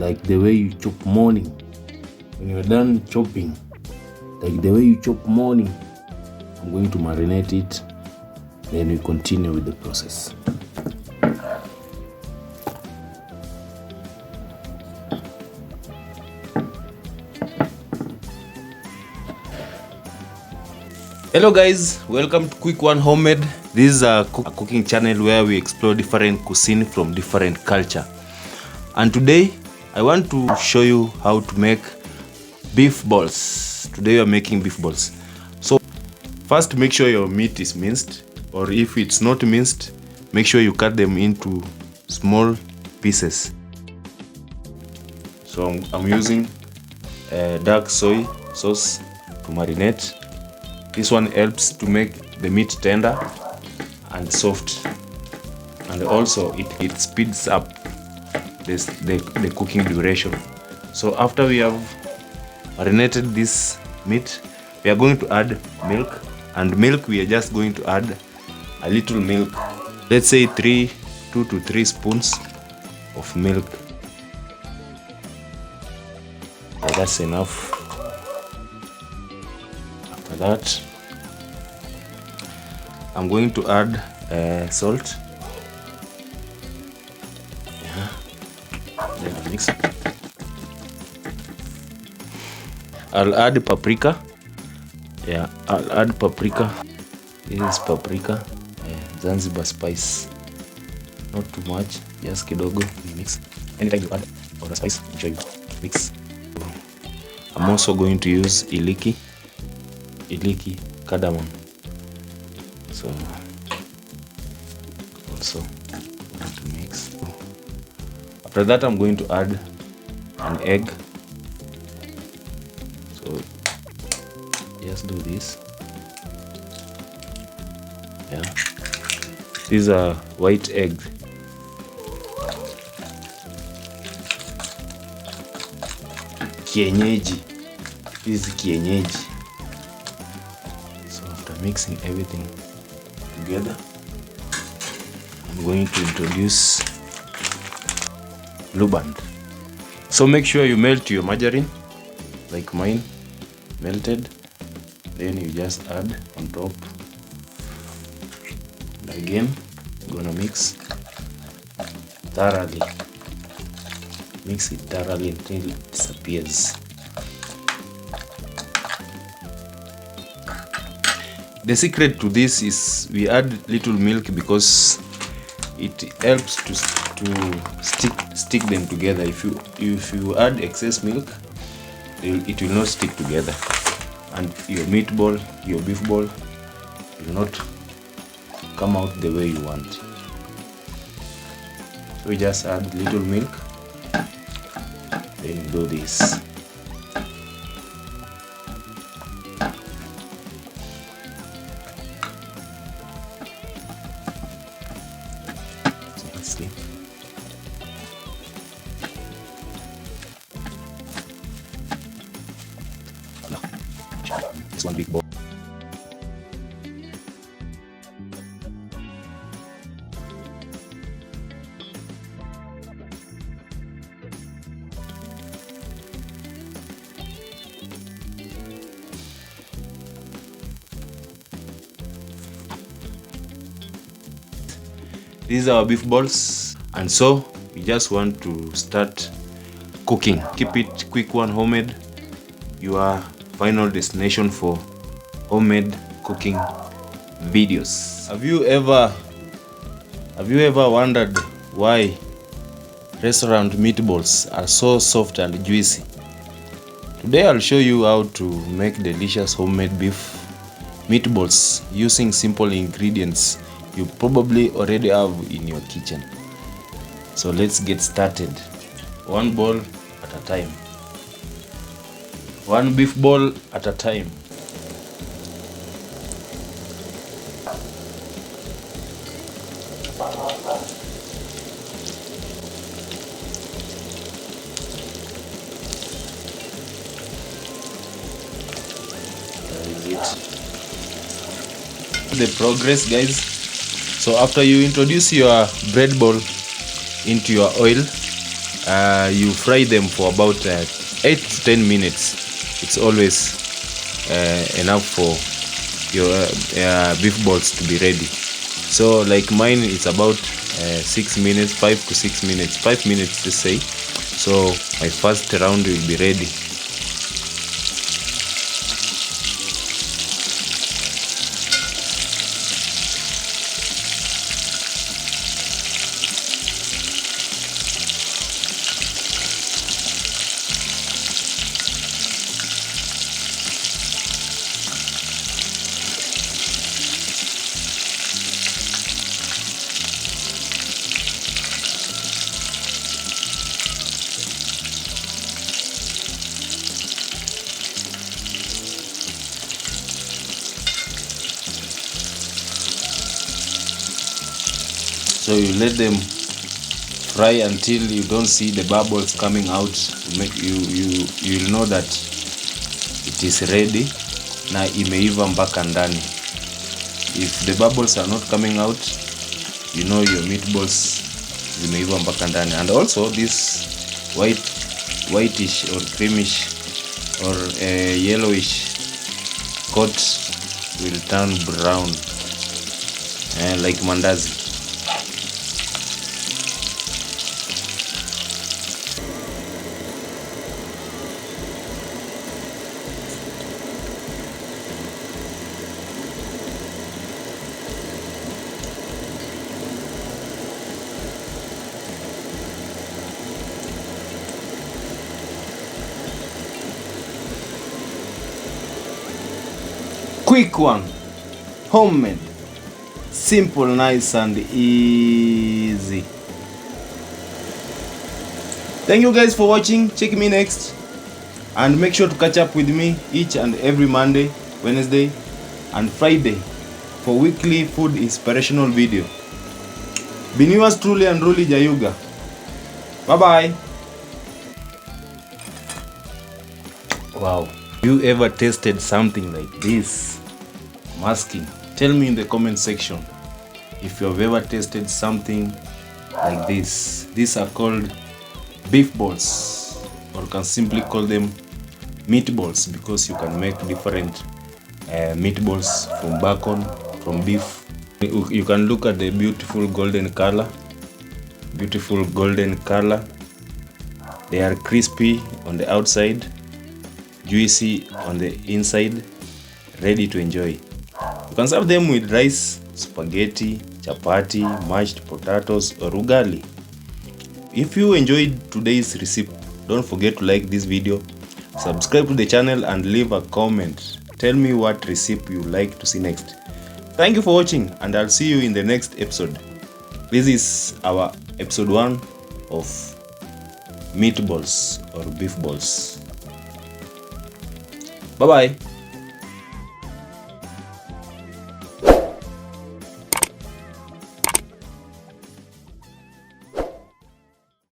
like the way you chop morning. When you're done chopping, like the way you chop morning, I'm going to marinate it. Then we continue with the process. Hello guys, welcome to Quick One Homemade. This is a cooking channel where we explore different cuisine from different culture. And today I want to show you how to make beef balls. Today we are making beef balls. So first, make sure your meat is minced, or if it's not minced, make sure you cut them into small pieces. So I'm using dark soy sauce to marinate. This one helps to make the meat tender and soft, and also it speeds up the cooking duration. So after we have marinated this meat, we are going to add milk, and milk we are just going to add a little milk. Let's say 2 to 3 spoons of milk. So that's enough. After that, I'm going to add salt. Yeah. Then I'll mix. I'll add paprika. Yeah, I'll add paprika. This is paprika. Zanzibar spice. Not too much, just kidogo. Mix. Anytime you add or a spice, make sure you mix. I'm also going to use iliki cardamom. So also going to mix. After that, I'm going to add an egg. So just do this. Yeah, this is a white egg. Kienyeji. This is kienyeji. So after mixing everything together, I'm going to introduce blue band. So make sure you melt your margarine, like mine melted. Then you just add on top. And again, I'm gonna mix thoroughly. Mix it thoroughly until it disappears. The secret to this is we add little milk because it helps to stick them together. If you add excess milk, it will not stick together, and your meatball, your beef ball, will not come out the way you want. So we just add little milk, then do this. It's one big bowl. These are our beef balls, and so we just want to start cooking. Keep it Quick One Homemade, your final destination for homemade cooking videos. Have you ever wondered why restaurant meatballs are so soft and juicy? Today I'll show you how to make delicious homemade beef meatballs using simple ingredients you probably already have in your kitchen. So let's get started. One ball at a time. One beef ball at a time. The progress, guys. So after you introduce your bread ball into your oil, you fry them for about 8 to 10 minutes. It's always enough for your beef balls to be ready. So like mine, it's about 6 minutes, 5 to 6 minutes, 5 minutes to say. So my first round will be ready. So you let them fry until you don't see the bubbles coming out. You'll know that it is ready. Na imeiva mpaka ndani. If the bubbles are not coming out, you know your meatballs zimeiva mpaka ndani. And also this whitish or creamish or yellowish coat will turn brown, like mandazi. Quick one, homemade, simple, nice and easy. Thank you guys for watching. Check me next and make sure to catch up with me each and every Monday, Wednesday and Friday for weekly food inspirational video. Been yours truly and truly, Jayuga. Bye bye. Wow, you ever tasted something like this? I'm asking. Tell me in the comment section if you have ever tasted something like this. These are called beef balls, or you can simply call them meatballs, because you can make different meatballs from bacon, from beef. You can look at the beautiful golden color. Beautiful golden color. They are crispy on the outside, juicy on the inside, ready to enjoy. You can serve them with rice, spaghetti, chapati, mashed potatoes or ugali. If you enjoyed today's recipe, don't forget to like this video, subscribe to the channel and leave a comment. Tell me what recipe you like to see next. Thank you for watching and I'll see you in the next episode. This is our episode 1 of meatballs or beef balls. Bye bye.